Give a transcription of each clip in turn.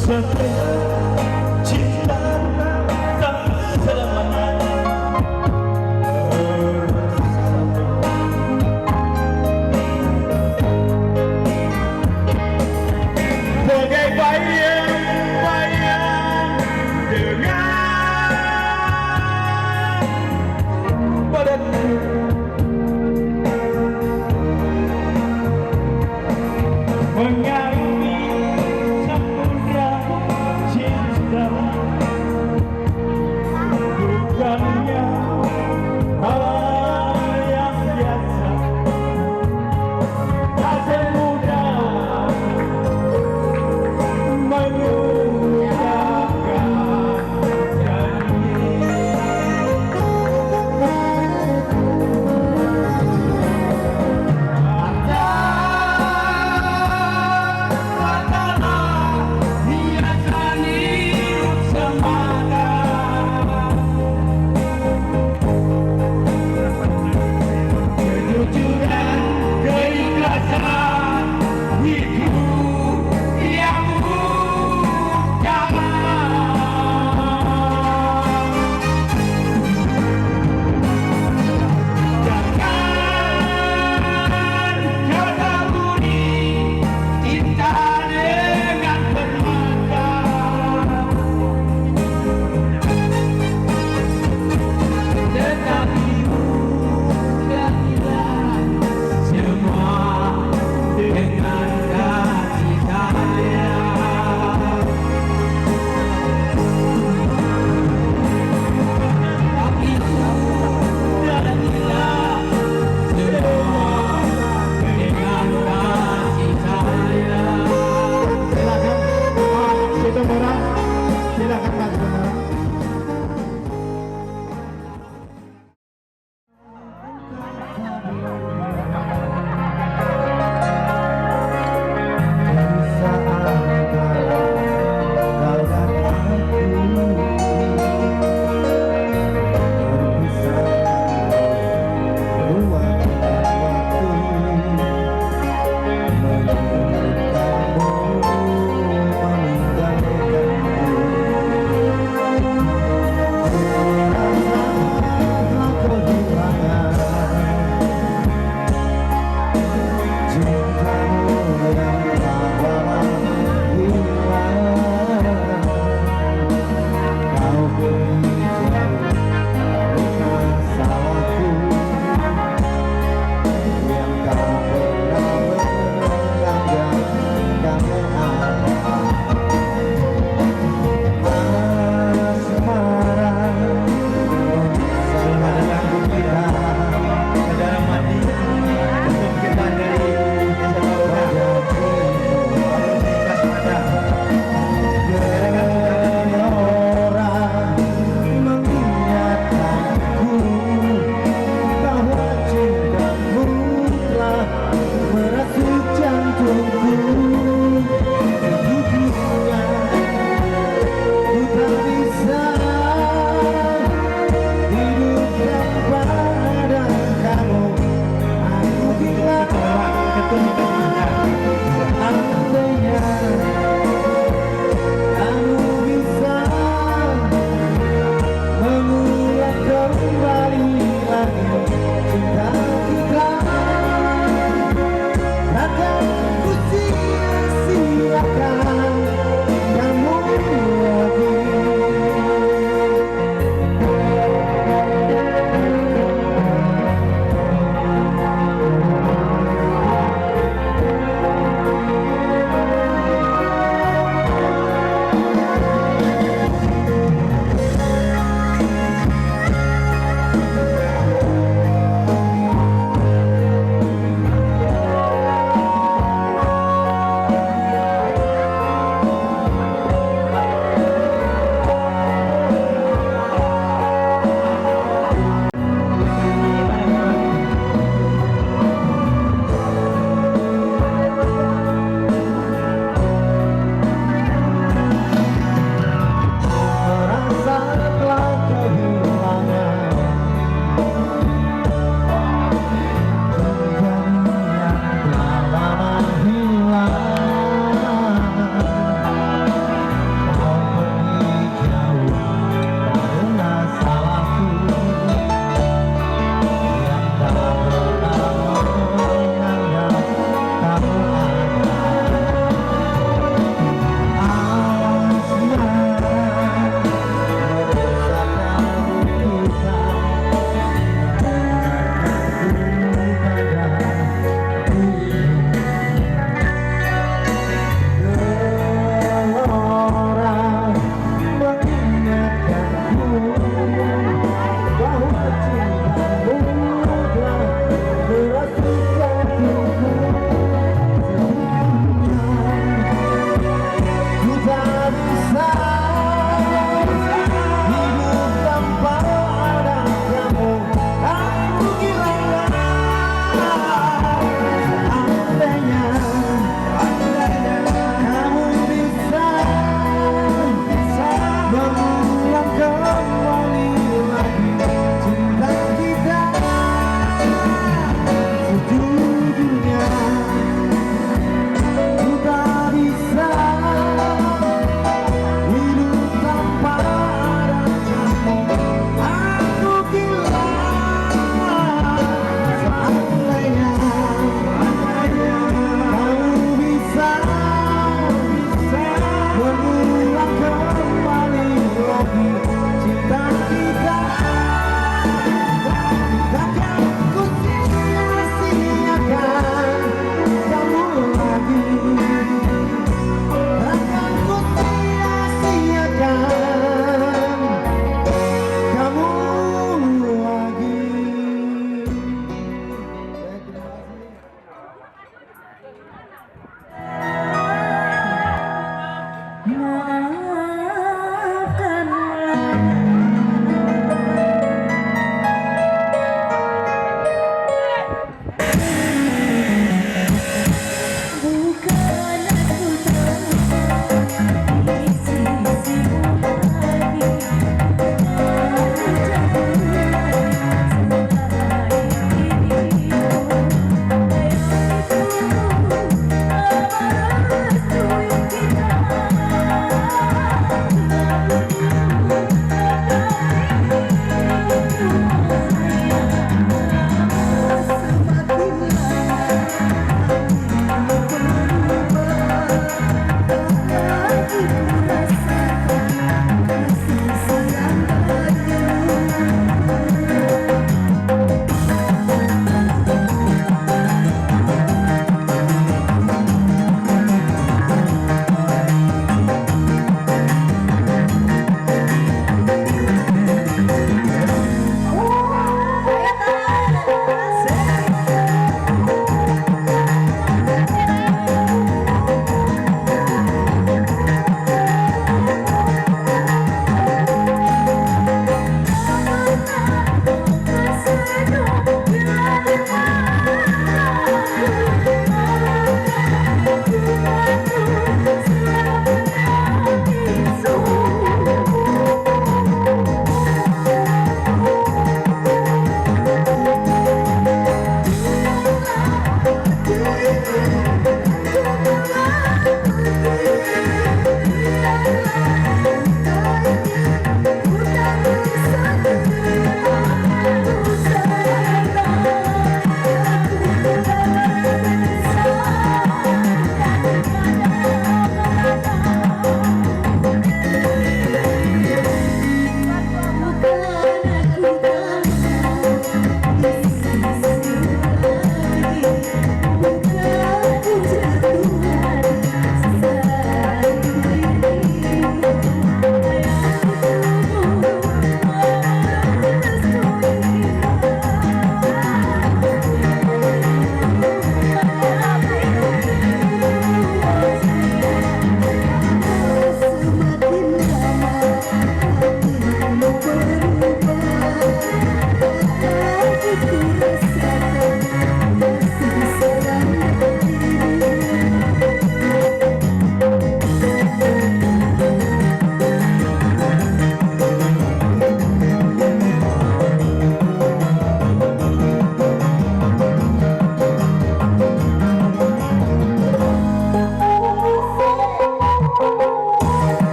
Satria cinta tak selamanya bersama. Bagai bayang-bayang dengan badanmu, mengarungi samudra cinta, bukannya hal yang biasa. Tak semudah mengucapkan janji. Kejujuran, keikhlasan, hidup yang utama. Jangan kata budi cinta dengan permata, tetapi bukanlah semua dengan kasih sayang. Tapi bukanlah semua dengan kasih sayang. Silakan Pak Situmorang, silakan Pak Situmorang. Meninggalkan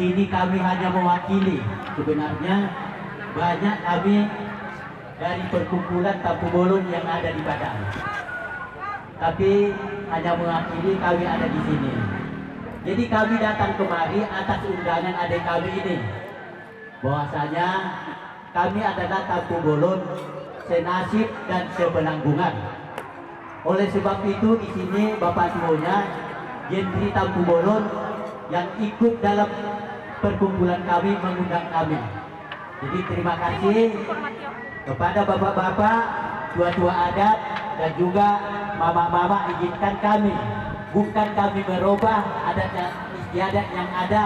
sini kami hanya mewakili. Sebenarnya banyak kami dari perkumpulan Tampu Bolon yang ada di Padang. Tapi hanya mewakili, kami ada di sini. Jadi kami datang kemari atas undangan adik kami ini. Bahwasanya kami adalah Tampu Bolon senasib dan sepenanggungan. Oleh sebab itu di sini Bapak semuanya, Jentri Tampu Bolon yang ikut dalam perkumpulan kami mengundang kami. Jadi terima kasih kepada bapak-bapak, tua-tua adat dan juga mama-mama, izinkan kami, bukan kami merubah adat istiadat yang ada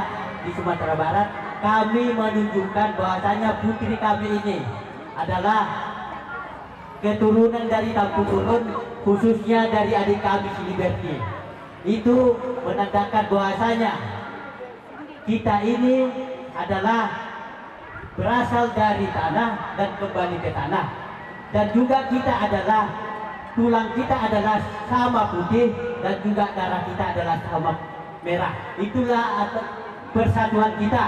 di Sumatera Barat. Kami menunjukkan bahwasanya putri kami ini adalah keturunan dari Tampu Bolon, khususnya dari adik kami si Liberty. Itu menandakan bahwasanya kita ini adalah berasal dari tanah dan kembali ke tanah, dan juga kita adalah tulang kita adalah sama putih dan juga darah kita adalah sama merah. Itulah persatuan kita,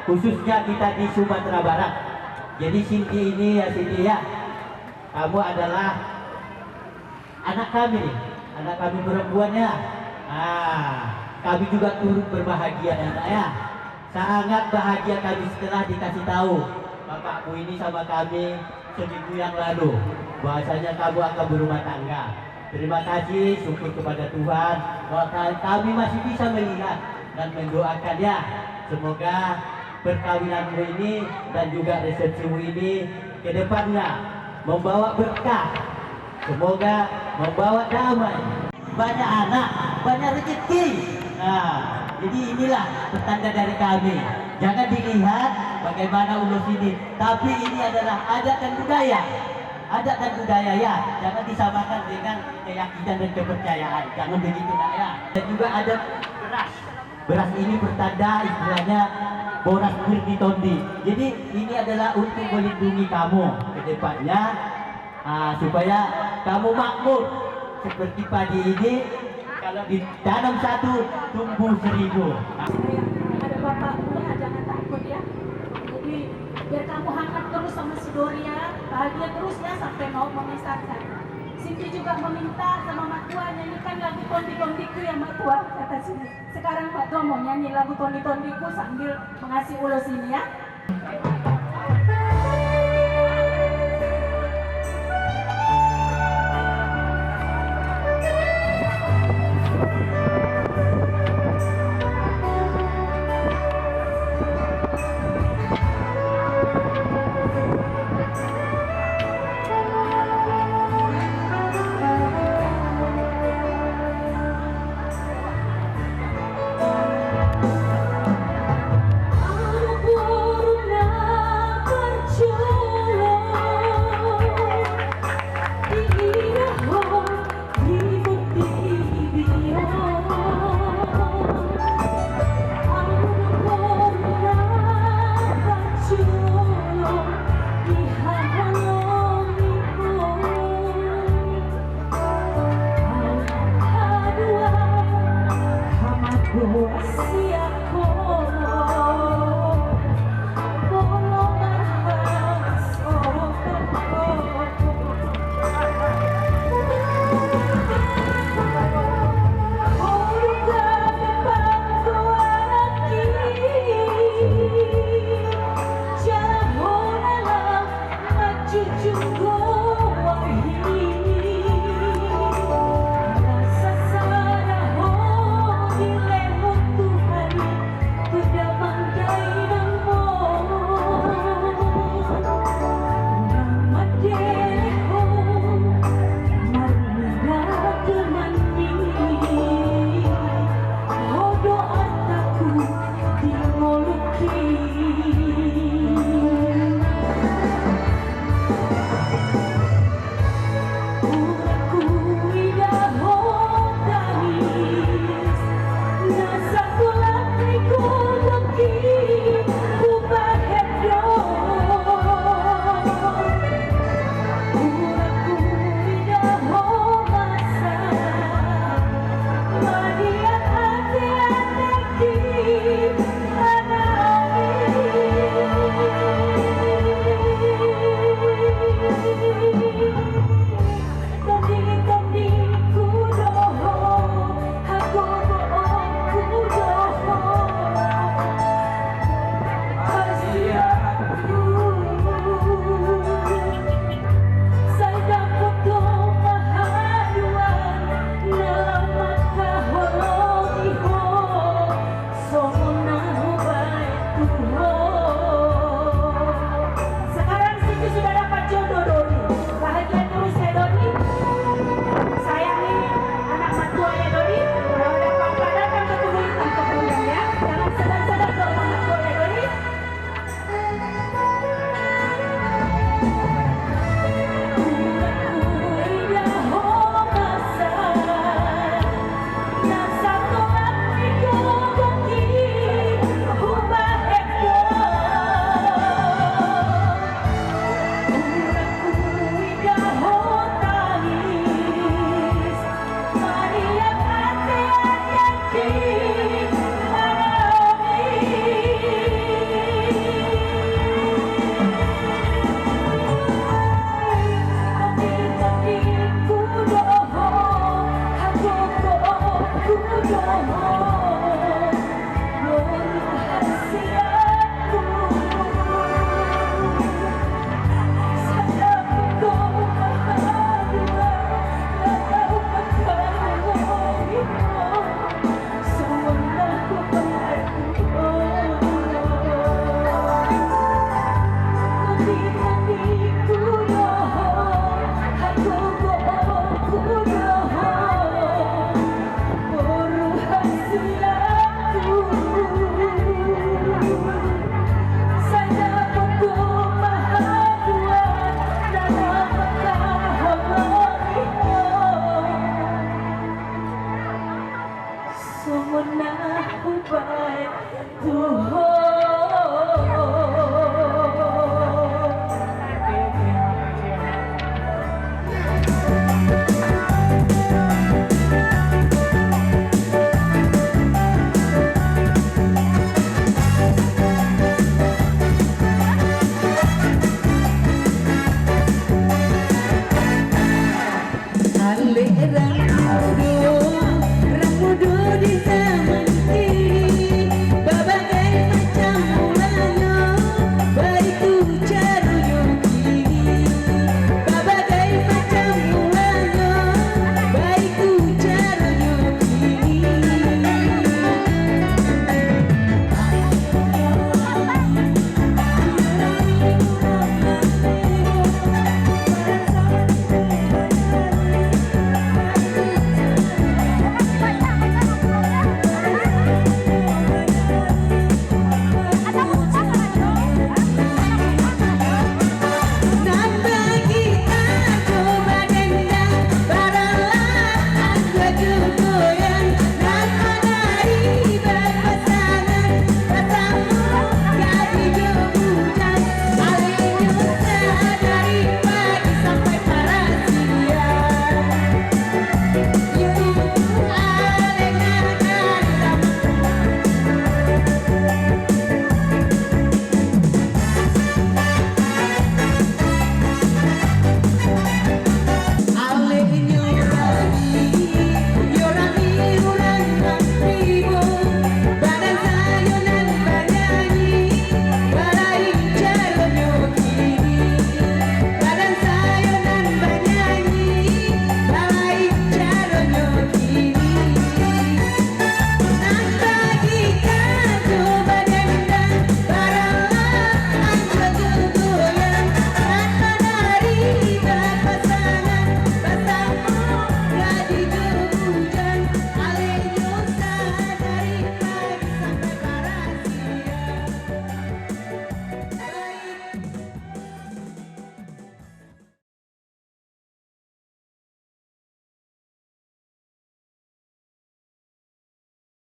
khususnya kita di Sumatera Barat. Jadi Cindy ini ya Cindy ya, kamu adalah anak kami perempuan ya. Kami juga turut berbahagia ya. Sangat bahagia kami setelah dikasih tahu bapakmu ini sama kami seminggu yang lalu bahwasanya kamu akan berumah tangga. Terima kasih, syukur kepada Tuhan bahwa kami masih bisa melihat dan mendoakan ya. Semoga perkawinanmu ini dan juga resepsimu ini ke depannya membawa berkah. Semoga membawa damai, banyak anak, banyak rezeki. Jadi inilah petanda dari kami. Jangan dilihat bagaimana ulus ini, tapi ini adalah adat dan budaya. Adat dan budaya ya, jangan disamakan dengan keyakinan dan kepercayaan. Jangan begitu nak ya. Dan juga ada beras. Beras ini bertanda istilahnya boras tondi. Jadi ini adalah untuk melindungi kamu ke depannya, supaya kamu makmur. Seperti padi ini, kalau ditanam satu tumbuh 1000. Ada bapakmu ya, jangan takut ya. Jadi biar kamu hangat terus sama si Doria, bahagia terus ya sampai mau memisahkan. Cindy juga meminta sama Mak Tua nyanyikan lagu tondi-tondiku ya Mak Tua, kata Cindy. Sekarang Mak Tua mau nyanyi lagu tondi-tondiku sambil mengasih ulos ini ya.